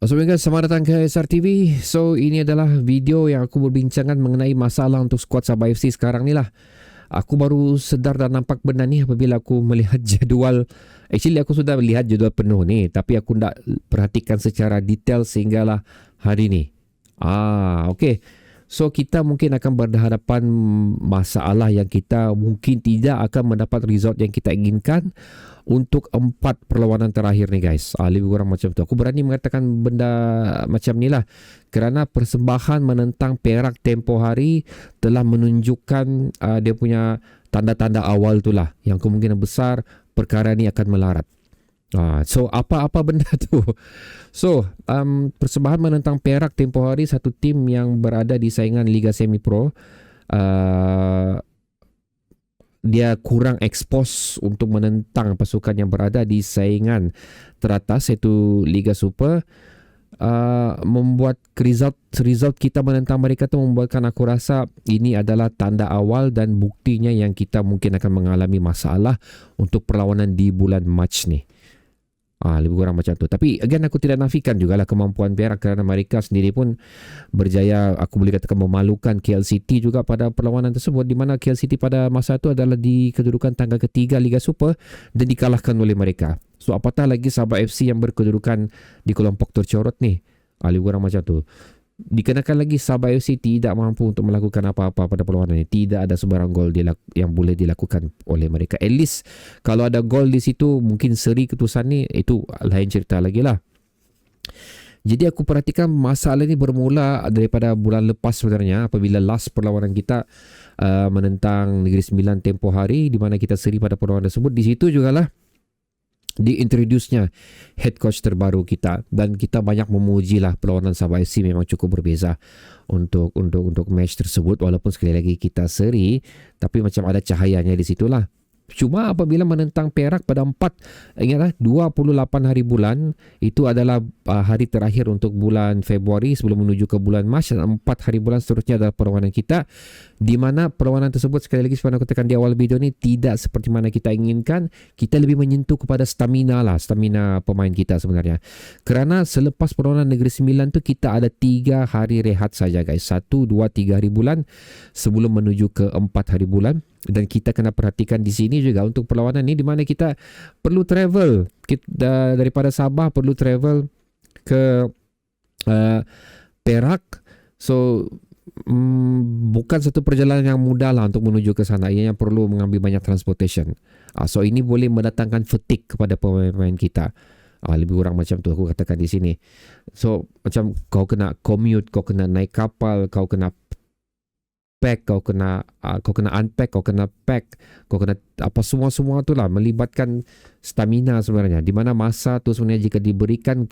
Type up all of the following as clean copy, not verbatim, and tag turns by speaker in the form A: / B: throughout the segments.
A: Assalamualaikum, selamat datang ke SRTV. So, ini adalah video yang aku berbincangkan mengenai masalah untuk skuad Sabah FC sekarang ni lah. Aku baru sedar dan nampak benda ni apabila aku melihat jadual. Actually, aku sudah melihat jadual penuh ni, tapi aku tak perhatikan secara detail sehinggalah hari ni. Okay. So, kita mungkin akan berhadapan masalah yang kita mungkin tidak akan mendapat result yang kita inginkan untuk 4 perlawanan terakhir ni guys. Lebih kurang macam tu. Aku berani mengatakan benda macam ni lah. Kerana persembahan menentang Perak tempoh hari telah menunjukkan dia punya tanda-tanda awal tu lah. Yang kemungkinan besar perkara ni akan melarat. So apa-apa benda tu. So persembahan menentang Perak tempoh hari, satu tim yang berada di saingan Liga Semi Pro. Dia kurang expose untuk menentang pasukan yang berada di saingan teratas iaitu Liga Super. Membuat result kita menentang mereka tu membuatkan aku rasa ini adalah tanda awal dan buktinya yang kita mungkin akan mengalami masalah untuk perlawanan di bulan Mac ni. Lebih kurang macam tu. Tapi again, aku tidak nafikan jugalah kemampuan Perak kerana mereka sendiri pun berjaya, aku boleh katakan memalukan KL City juga pada perlawanan tersebut, di mana KL City pada masa itu adalah di kedudukan tangga ketiga Liga Super dan dikalahkan oleh mereka. So apatah lagi Sabah FC yang berkedudukan di kelompok tercorot ni. Lebih kurang macam tu. Dikenakan lagi Sabah FC tidak mampu untuk melakukan apa-apa pada perlawanan ini. Tidak ada sebarang gol yang boleh dilakukan oleh mereka. At least kalau ada gol di situ, mungkin seri keputusan ni, itu lain cerita lagi lah. Jadi aku perhatikan masalah ini bermula daripada bulan lepas sebenarnya, apabila last perlawanan kita menentang Negeri Sembilan tempoh hari, di mana kita seri pada perlawanan tersebut. Di situ jugalah diintroduce-nya head coach terbaru kita, dan kita banyak memuji lah perlawanan Sabah FC memang cukup berbeza untuk match tersebut, walaupun sekali lagi kita seri, tapi macam ada cahayanya di situlah. Cuma apabila menentang Perak pada 4, ingatlah 28 hari bulan, itu adalah hari terakhir untuk bulan Februari sebelum menuju ke bulan Mac, dan 4 hari bulan seterusnya adalah perlawanan kita, di mana perlawanan tersebut sekali lagi seperti aku katakan di awal video ni, tidak seperti mana kita inginkan. Kita lebih menyentuh kepada stamina pemain kita sebenarnya. Kerana selepas perlawanan Negeri Sembilan tu kita ada 3 hari rehat saja guys. 1, 2, 3 hari bulan sebelum menuju ke 4 hari bulan. Dan kita kena perhatikan di sini juga untuk perlawanan ni, di mana kita perlu travel daripada Sabah, perlu travel ke Perak. So bukan satu perjalanan yang mudah lah untuk menuju ke sana. Ianya perlu mengambil banyak transportation. So ini boleh mendatangkan fatigue kepada pemain-pemain kita. Lebih kurang macam tu aku katakan di sini. So macam kau kena commute, kau kena naik kapal, kau kena pack, kau kena unpack, kau kena pack, kau kena apa, semua tu lah melibatkan stamina sebenarnya, di mana masa tu sebenarnya jika diberikan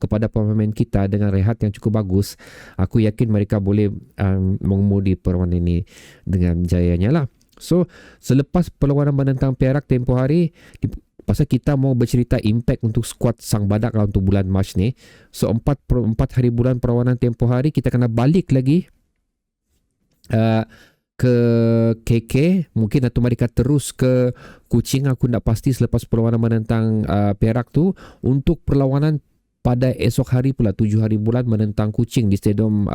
A: kepada pemain kita dengan rehat yang cukup bagus, aku yakin mereka boleh mengemudi perlawanan ini dengan jayanya lah. So selepas perlawanan menentang Perak tempoh hari, pasal kita mau bercerita impact untuk skuad Sang Badak lah untuk bulan Mac ni. So 4 hari bulan perlawanan tempoh hari, kita kena balik lagi ke KK mungkin, atau mereka terus ke Kuching, aku tak pasti, selepas perlawanan menentang Perak tu, untuk perlawanan pada esok hari pula 7 hari bulan menentang Kuching di stadium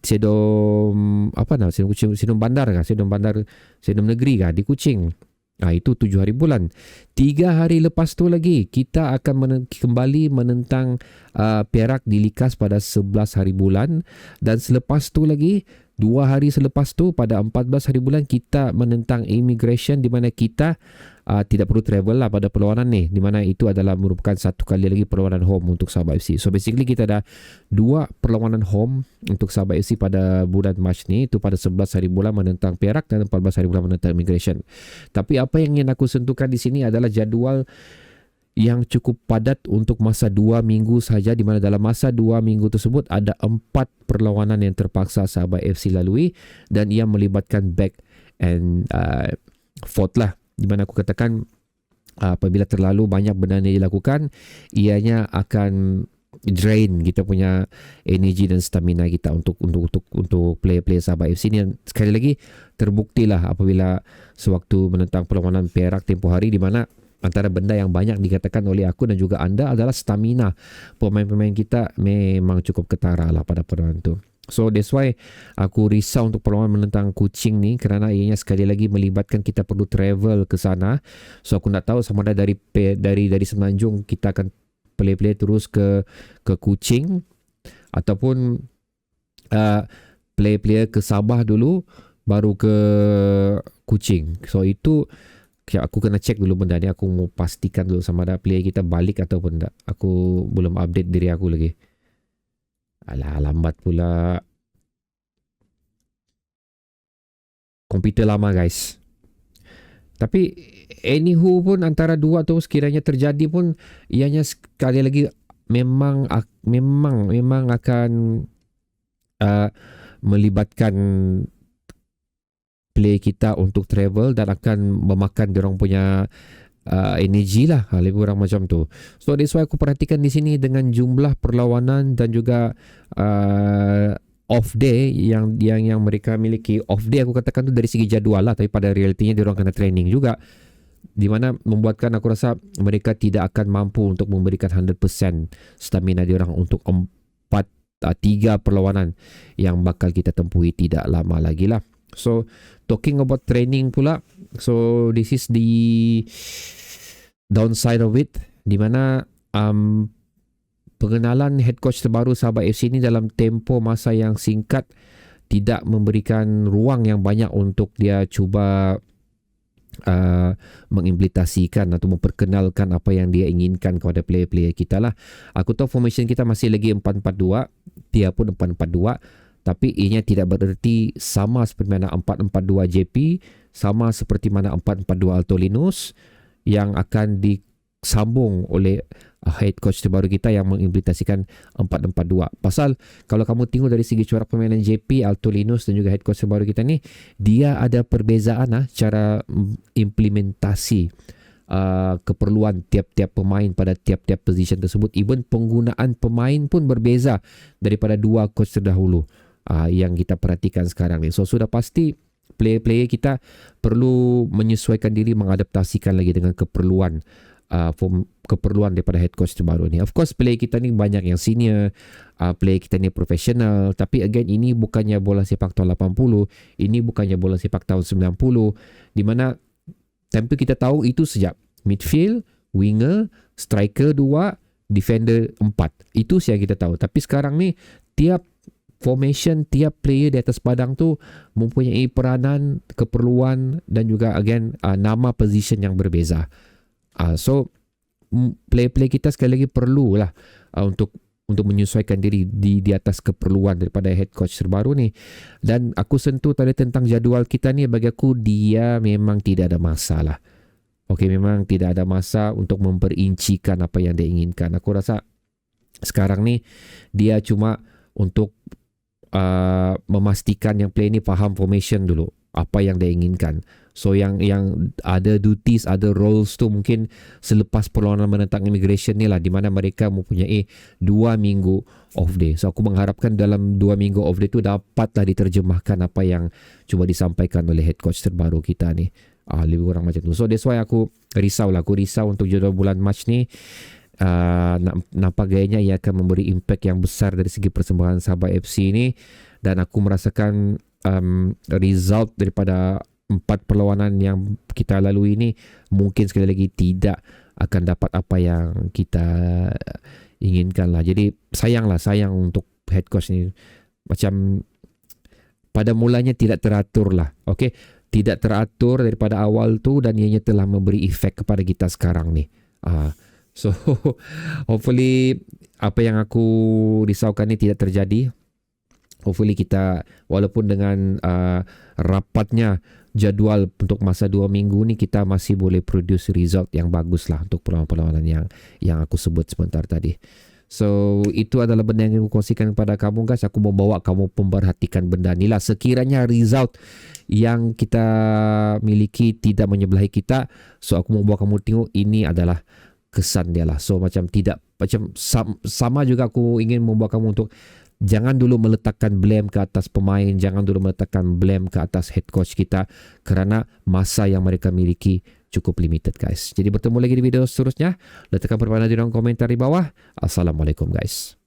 A: stadium negeri kah di Kuching. Itu 7 hari bulan. 3 hari lepas tu lagi kita akan kembali menentang Perak di Likas pada 11 hari bulan, dan selepas tu lagi 2 hari selepas tu pada 14 hari bulan kita menentang Immigration, di mana kita tidak perlu travel lah pada perlawanan ni, di mana itu adalah merupakan satu kali lagi perlawanan home untuk Sabah FC. So basically kita ada 2 perlawanan home untuk Sabah FC pada bulan Mac ni, itu pada 11 hari bulan menentang Perak dan 14 hari bulan menentang Immigration. Tapi apa yang ingin aku sentuhkan di sini adalah jadual yang cukup padat untuk masa 2 minggu saja, di mana dalam masa 2 minggu tersebut ada 4 perlawanan yang terpaksa Sabah FC lalui, dan ia melibatkan back and forth lah, di mana aku katakan apabila terlalu banyak benda yang dilakukan, ianya akan drain kita punya energi dan stamina kita untuk player-player Sabah FC ni. Sekali lagi terbuktilah apabila sewaktu menentang perlawanan Perak tempoh hari, di mana antara benda yang banyak dikatakan oleh aku dan juga anda adalah stamina pemain-pemain kita memang cukup ketara lah pada perlawanan tu. So that's why aku risau untuk perlawanan menentang Kuching ni, kerana ianya sekali lagi melibatkan kita perlu travel ke sana. So aku nak tahu sama ada dari Semenanjung kita akan play terus ke Kuching, ataupun play ke Sabah dulu baru ke Kuching. So itu aku kena check dulu benda ni. Aku mau pastikan dulu sama ada player kita balik ataupun tak. Aku belum update diri aku lagi. Alah, lambat pula. Komputer lama guys. Tapi anywho pun antara dua tu sekiranya terjadi pun, ianya sekali lagi memang akan melibatkan play kita untuk travel dan akan memakan diorang punya energi lah, lebih kurang macam tu. So that's why aku perhatikan di sini dengan jumlah perlawanan dan juga off day yang mereka miliki. Off day aku katakan tu dari segi jadual lah, tapi pada realitinya diorang kena training juga, di mana membuatkan aku rasa mereka tidak akan mampu untuk memberikan 100% stamina diorang untuk 3 perlawanan yang bakal kita tempuhi tidak lama lagi lah. So talking about training pula, so this is the downside of it, di mana pengenalan head coach terbaru Sabah FC ni dalam tempoh masa yang singkat tidak memberikan ruang yang banyak untuk dia cuba mengimplementasikan atau memperkenalkan apa yang dia inginkan kepada player-player kita lah. Aku tahu formation kita masih lagi 4-4-2, dia pun 4-4-2, tapi ianya tidak bererti sama seperti mana 4-4-2 JP, sama seperti mana 4-4-2 Altolinus yang akan disambung oleh head coach terbaru kita yang mengimplementasikan 4-4-2. Pasal kalau kamu tengok dari segi corak permainan JP, Altolinus dan juga head coach terbaru kita ni, dia ada perbezaan cara implementasi keperluan tiap-tiap pemain pada tiap-tiap position tersebut. Even penggunaan pemain pun berbeza daripada dua coach terdahulu yang kita perhatikan sekarang ni. So sudah pasti player-player kita perlu menyesuaikan diri, mengadaptasikan lagi dengan keperluan daripada head coach terbaru ni. Of course player kita ni banyak yang senior, player kita ni profesional, tapi again ini bukannya bola sepak tahun 80, ini bukannya bola sepak tahun 90, di mana tempoh kita tahu itu sejak midfield, winger, striker 2, defender 4. Itu yang kita tahu. Tapi sekarang ni tiap formation, tiap player di atas padang tu mempunyai peranan, keperluan dan juga again nama position yang berbeza. So player-player kita sekali lagi perlulah untuk menyesuaikan diri di atas keperluan daripada head coach terbaru ni. Dan aku sentuh tadi tentang jadual kita ni, bagi aku dia memang tidak ada masalah. Okey, memang tidak ada masa untuk memperincikan apa yang dia inginkan. Aku rasa sekarang ni dia cuma untuk memastikan yang player ni faham formation dulu, apa yang dia inginkan. So yang ada duties, ada roles tu mungkin selepas perlawanan menentang Immigration ni lah, di mana mereka mempunyai 2 minggu off day. So aku mengharapkan dalam 2 minggu off day tu dapatlah diterjemahkan apa yang cuba disampaikan oleh head coach terbaru kita ni. Lebih kurang macam tu. So that's why aku risau untuk jadual bulan Mac ni. Nampak gayanya ia akan memberi impact yang besar dari segi persembahan Sabah FC ni, dan aku merasakan result daripada 4 perlawanan yang kita lalui ni mungkin sekali lagi tidak akan dapat apa yang kita inginkan lah. Jadi sayang untuk head coach ni, macam pada mulanya tidak teratur lah. Okay, tidak teratur daripada awal tu, dan ianya telah memberi efek kepada kita sekarang ni. So hopefully apa yang aku risaukan ni tidak terjadi. Hopefully kita, walaupun dengan rapatnya jadual untuk masa 2 minggu ni, kita masih boleh produce result yang bagus lah untuk perlawanan-perlawanan yang aku sebut sebentar tadi. So itu adalah benda yang aku kongsikan kepada kamu guys. Aku mau bawa kamu memperhatikan benda ni lah. Sekiranya result yang kita miliki tidak menyebelahi kita, so aku mau bawa kamu tengok ini adalah kesan dia lah. So macam sama juga aku ingin membawa kamu untuk jangan dulu meletakkan blame ke atas pemain, jangan dulu meletakkan blame ke atas head coach kita, kerana masa yang mereka miliki cukup limited guys. Jadi bertemu lagi di video seterusnya. Letakkan perpandangan di ruang komentar di bawah. Assalamualaikum guys.